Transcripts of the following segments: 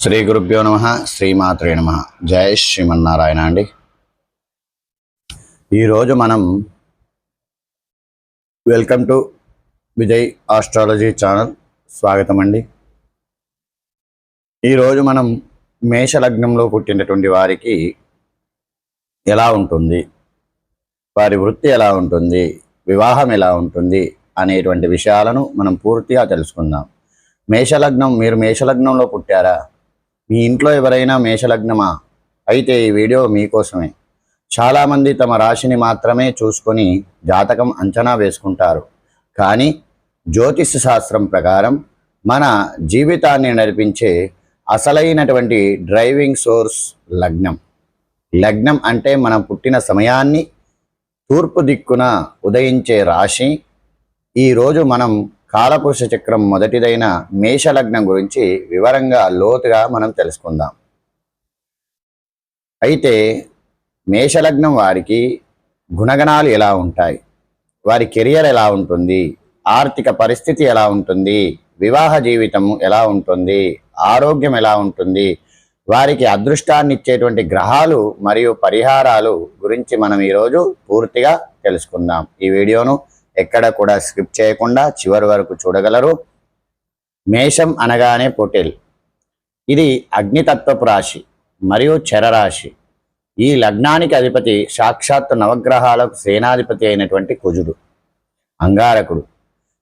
శ్రీ గురుభ్యో నమ శ్రీమాత్రే నమ. జయ శ్రీమన్నారాయణ అండి. ఈరోజు మనం welcome to Vijay astrology channel స్వాగతం అండి. ఈరోజు మనం మేషలగ్నంలో పుట్టినటువంటి వారికి ఎలా ఉంటుంది, వారి వృత్తి ఎలా ఉంటుంది, వివాహం ఎలా ఉంటుంది అనేటువంటి విషయాలను మనం పూర్తిగా తెలుసుకుందాం. మేషలగ్నం, మీరు మేషలగ్నంలో పుట్టారా? మీ ఇంట్లో ఎవరైనా మేషలగ్నమా? అయితే ఈ వీడియో మీకోసమే. చాలామంది తమ రాశిని మాత్రమే చూసుకొని జాతకం అంచనా వేసుకుంటారు. కానీ జ్యోతిష్ శాస్త్రం ప్రకారం మన జీవితాన్ని నడిపించే అసలైనటువంటి డ్రైవింగ్ సోర్స్ లగ్నం. లగ్నం అంటే మనం పుట్టిన సమయాన్ని, తూర్పు దిక్కున ఉదయించే రాశి. ఈరోజు మనం కాలపురుష చక్రం మొదటిదైన మేషలగ్నం గురించి వివరంగా లోతుగా మనం తెలుసుకుందాం. అయితే మేషలగ్నం వారికి గుణగణాలు ఎలా ఉంటాయి, వారి కెరియర్ ఎలా ఉంటుంది, ఆర్థిక పరిస్థితి ఎలా ఉంటుంది, వివాహ జీవితం ఎలా ఉంటుంది, ఆరోగ్యం ఎలా ఉంటుంది, వారికి అదృష్టాన్ని ఇచ్చేటువంటి గ్రహాలు మరియు పరిహారాలు గురించి మనం ఈరోజు పూర్తిగా తెలుసుకుందాం. ఈ వీడియోను ఎక్కడ కూడా స్కిప్ చేయకుండా చివరి వరకు చూడగలరు. మేషం అనగానే పొటేల్. ఇది అగ్నితత్వపు రాశి మరియు చరరాశి. ఈ లగ్నానికి అధిపతి సాక్షాత్ నవగ్రహాలకు సేనాధిపతి అయినటువంటి కుజుడు, అంగారకుడు.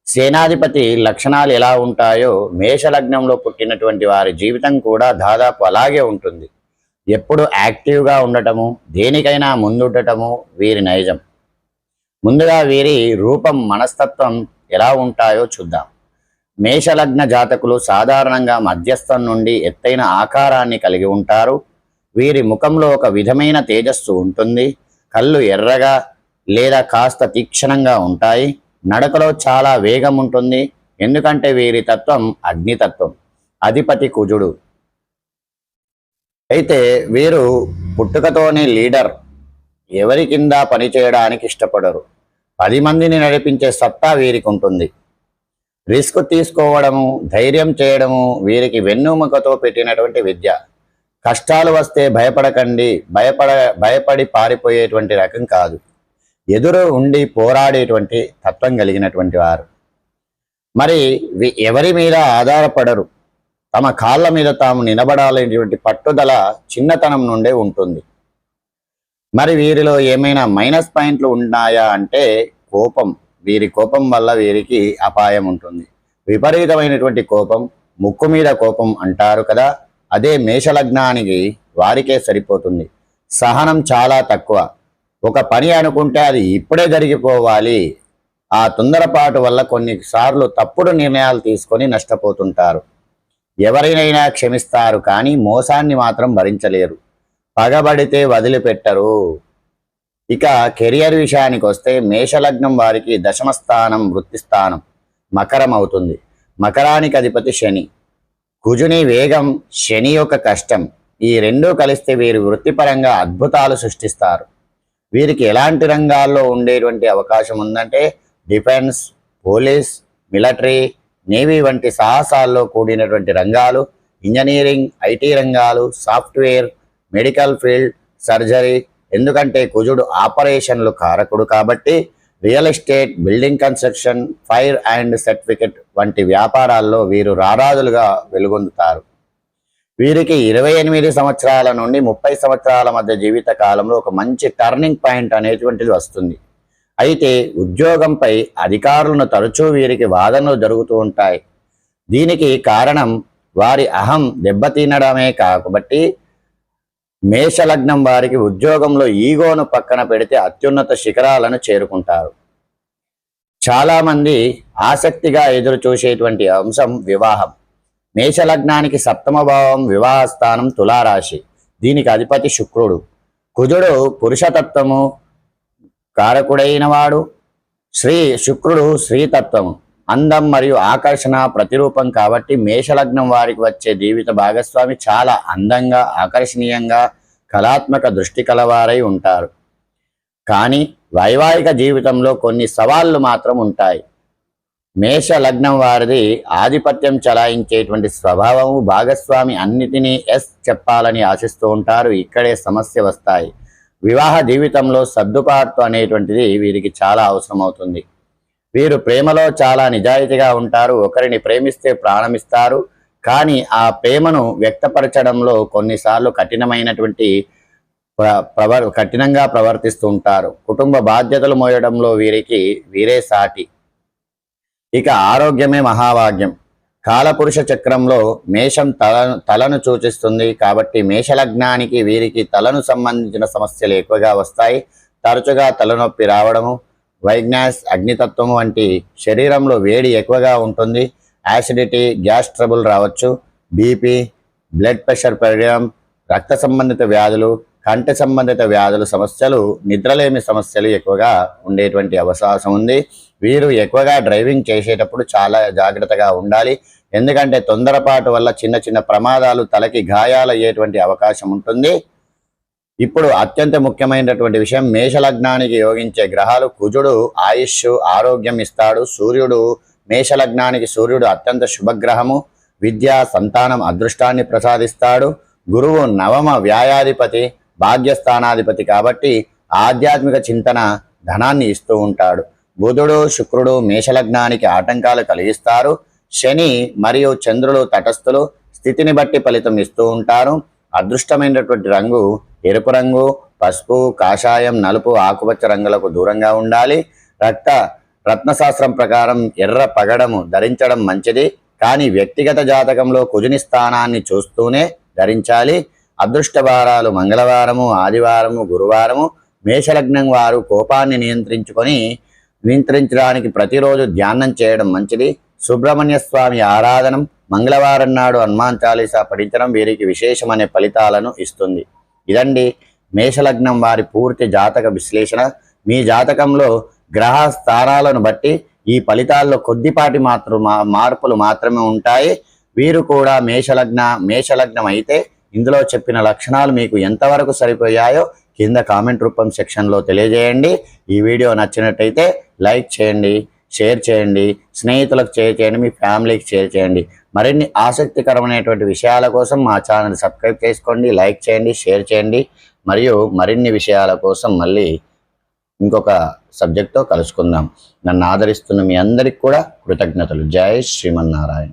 సేనాధిపతి లక్షణాలు ఎలా ఉంటాయో మేషలగ్నంలో పుట్టినటువంటి వారి జీవితం కూడా దాదాపు అలాగే ఉంటుంది. ఎప్పుడు యాక్టివ్గా ఉండటము, దేనికైనా ముందుండటము వీరి నైజం. ముందుగా వీరి రూపం, మనస్తత్వం ఎలా ఉంటాయో చూద్దాం. మేషలగ్న జాతకులు సాధారణంగా మధ్యస్థం నుండి ఎత్తైన ఆకారాన్ని కలిగి ఉంటారు. వీరి ముఖంలో ఒక విధమైన తేజస్సు ఉంటుంది. కళ్ళు ఎర్రగా లేదా కాస్త తీక్షణంగా ఉంటాయి. నడకలో చాలా వేగం ఉంటుంది, ఎందుకంటే వీరి తత్వం అగ్నితత్వం, అధిపతి కుజుడు. అయితే వీరు పుట్టుకతోనే లీడర్. ఎవరి కింద పనిచేయడానికి ఇష్టపడరు. 10 మందిని నడిపించే సత్తా వీరికి ఉంటుంది. రిస్క్ తీసుకోవడము, ధైర్యం చేయడము వీరికి వెన్నుముకతో పెట్టినటువంటి విద్య. కష్టాలు వస్తే భయపడకండి, భయపడి పారిపోయేటువంటి రకం కాదు. ఎదురు ఉండి పోరాడేటువంటి తత్వం కలిగినటువంటి వారు. మరి ఎవరి మీద ఆధారపడరు. తమ కాళ్ళ మీద తాము నిలబడాలనేటువంటి పట్టుదల చిన్నతనం నుండే ఉంటుంది. మరి వీరిలో ఏమైనా మైనస్ పాయింట్లు ఉన్నాయా అంటే కోపం. వీరి కోపం వల్ల వీరికి అపాయం ఉంటుంది. విపరీతమైనటువంటి కోపం, ముక్కు మీద కోపం అంటారు కదా, అదే మేషలగ్నానికి వారికే సరిపోతుంది. సహనం చాలా తక్కువ. ఒక పని అనుకుంటే అది ఇప్పుడే జరిగిపోవాలి. ఆ తొందరపాటు వల్ల కొన్నిసార్లు తప్పుడు నిర్ణయాలు తీసుకొని నష్టపోతుంటారు. ఎవరినైనా క్షమిస్తారు, కానీ మోసాన్ని మాత్రం భరించలేరు. పగబడితే వదిలిపెట్టరు. ఇక కెరియర్ విషయానికి వస్తే మేషలగ్నం వారికి దశమ స్థానం వృత్తి స్థానం మకరం అవుతుంది. మకరానికి అధిపతి శని. కుజుని వేగం, శని యొక్క కష్టం, ఈ రెండూ కలిస్తే వీరు వృత్తిపరంగా అద్భుతాలు సృష్టిస్తారు. వీరికి ఎలాంటి రంగాల్లో ఉండేటువంటి అవకాశం ఉందంటే డిఫెన్స్, పోలీస్, మిలిటరీ, నేవీ వంటి సాహసాల్లో కూడినటువంటి రంగాలు, ఇంజనీరింగ్, ఐటీ రంగాలు, సాఫ్ట్వేర్, మెడికల్ ఫీల్డ్, సర్జరీ. ఎందుకంటే కుజుడు ఆపరేషన్లు కారకుడు కాబట్టి real estate, building construction, fire and certificate వంటి వ్యాపారాల్లో వీరు రారాజులుగా వెలుగొందుతారు. వీరికి 28 సంవత్సరాల నుండి 30 సంవత్సరాల మధ్య జీవిత కాలంలో ఒక మంచి టర్నింగ్ పాయింట్ అనేటువంటిది వస్తుంది. అయితే ఉద్యోగంపై అధికారులను తరచూ వీరికి వాదనలు జరుగుతూ ఉంటాయి. దీనికి కారణం వారి అహం దెబ్బతినడమే కాబట్టి మేషలగ్నం వారికి ఉద్యోగంలో ఈగోను పక్కన పెడితే అత్యున్నత శిఖరాలను చేరుకుంటారు. చాలామంది ఆసక్తిగా ఎదురు చూసేటువంటి అంశం వివాహం. మేషలగ్నానికి 7వ భావం వివాహస్థానం తులారాశి. దీనికి అధిపతి శుక్రుడు. కుజుడు పురుషతత్వము కారకుడైన వాడు. శుక్రుడు స్త్రీతత్వము, అందం మరియు ఆకర్షణ ప్రతిరూపం కాబట్టి మేషలగ్నం వారికి వచ్చే జీవిత భాగస్వామి చాలా అందంగా, ఆకర్షణీయంగా, కళాత్మక దృష్టి కలవారై ఉంటారు. కానీ వైవాహిక జీవితంలో కొన్ని సవాళ్లు మాత్రం ఉంటాయి. మేష లగ్నం వారిది ఆధిపత్యం చలాయించేటువంటి స్వభావము. భాగస్వామి అన్నిటినీ ఎస్ చెప్పాలని ఆశిస్తూ ఉంటారు. ఇక్కడే సమస్య వస్తాయి. వివాహ జీవితంలో సర్దుబాటు అనేటువంటిది వీరికి చాలా అవసరం అవుతుంది. వీరు ప్రేమలో చాలా నిజాయితీగా ఉంటారు. ఒకరిని ప్రేమిస్తే ప్రాణమిస్తారు. కానీ ఆ ప్రేమను వ్యక్తపరచడంలో కొన్నిసార్లు కఠినంగా ప్రవర్తిస్తూ ఉంటారు. కుటుంబ బాధ్యతలు మోయడంలో వీరే సాటి. ఇక ఆరోగ్యమే మహాభాగ్యం. కాలపురుష చక్రంలో మేషం తలను సూచిస్తుంది. కాబట్టి మేషలగ్నానికి వీరికి తలను సంబంధించిన సమస్యలు ఎక్కువగా వస్తాయి. తరచుగా తలనొప్పి రావడము, వైగ్నాస్, అగ్నితత్వము వంటి శరీరంలో వేడి ఎక్కువగా ఉంటుంది. యాసిడిటీ, గ్యాస్ ట్రబుల్ రావచ్చు. బీపీ, బ్లడ్ ప్రెషర్ పెరగడం, రక్త సంబంధిత వ్యాధులు, కంటి సంబంధిత వ్యాధుల సమస్యలు, నిద్రలేమి సమస్యలు ఎక్కువగా ఉండేటువంటి అవకాశం ఉంది. వీరు ఎక్కువగా డ్రైవింగ్ చేసేటప్పుడు చాలా జాగ్రత్తగా ఉండాలి. ఎందుకంటే తొందరపాటు వల్ల చిన్న చిన్న ప్రమాదాలు, తలకి గాయాలయ్యేటువంటి అవకాశం ఉంటుంది. ఇప్పుడు అత్యంత ముఖ్యమైనటువంటి విషయం, మేషలగ్నానికి యోగించే గ్రహాలు. కుజుడు ఆయుష్, ఆరోగ్యం ఇస్తాడు. మేషలగ్నానికి సూర్యుడు అత్యంత శుభగ్రహము. విద్య, సంతానం, అదృష్టాన్ని ప్రసాదిస్తాడు. గురువు నవమ వ్యాయాధిపతి, భాగ్యస్థానాధిపతి కాబట్టి ఆధ్యాత్మిక చింతన, ధనాన్ని ఇస్తూ ఉంటాడు. బుధుడు, శుక్రుడు మేషలగ్నానికి ఆటంకాలు కలిగిస్తారు. శని మరియు చంద్రులు తటస్థులు, స్థితిని బట్టి ఫలితం ఇస్తూ ఉంటారు. అదృష్టమైనటువంటి రంగు ఎరుపు రంగు, పసుపు, కాషాయం, నలుపు, ఆకుపచ్చ రంగులకు దూరంగా ఉండాలి. రత్నశాస్త్రం ప్రకారం ఎర్ర పగడము ధరించడం మంచిది. కానీ వ్యక్తిగత జాతకంలో కుజుని స్థానాన్ని చూస్తూనే ధరించాలి. అదృష్ట వారాలు మంగళవారము, ఆదివారము, గురువారము. మేషలగ్నం వారు కోపాన్ని నియంత్రించడానికి ప్రతిరోజు ధ్యానం చేయడం మంచిది. సుబ్రహ్మణ్య స్వామి ఆరాధనం, మంగళవారం నాడు హనుమాన్ చాలీసా పఠించడం వీరికి విశేషమైన ఫలితాలను ఇస్తుంది. ఇదండి మేషలగ్నం వారి పూర్తి జాతక విశ్లేషణ. మీ జాతకంలో గ్రహ స్థానాలను బట్టి ఈ ఫలితాల్లో కొద్దిపాటి మార్పులు మాత్రమే ఉంటాయి. వీరు కూడా మేషలగ్నం అయితే ఇందులో చెప్పిన లక్షణాలు మీకు ఎంతవరకు సరిపోయాయో కింద కామెంట్ రూపం సెక్షన్లో తెలియజేయండి. ఈ వీడియో నచ్చినట్టయితే లైక్ చేయండి, షేర్ చేయండి, స్నేహితులకు షేర్ చేయండి, మీ ఫ్యామిలీకి షేర్ చేయండి. మరిన్ని ఆసక్తికరమైనటువంటి విషయాల కోసం మా ఛానల్ సబ్స్క్రైబ్ చేసుకోండి, లైక్ చేయండి, షేర్ చేయండి. మరియు మరిన్ని విషయాల కోసం మళ్ళీ ఇంకొక సబ్జెక్ట్తో కలుసుకుందాం. నన్ను ఆదరిస్తున్న మీ అందరికి కూడా కృతజ్ఞతలు. జై శ్రీమన్నారాయణ.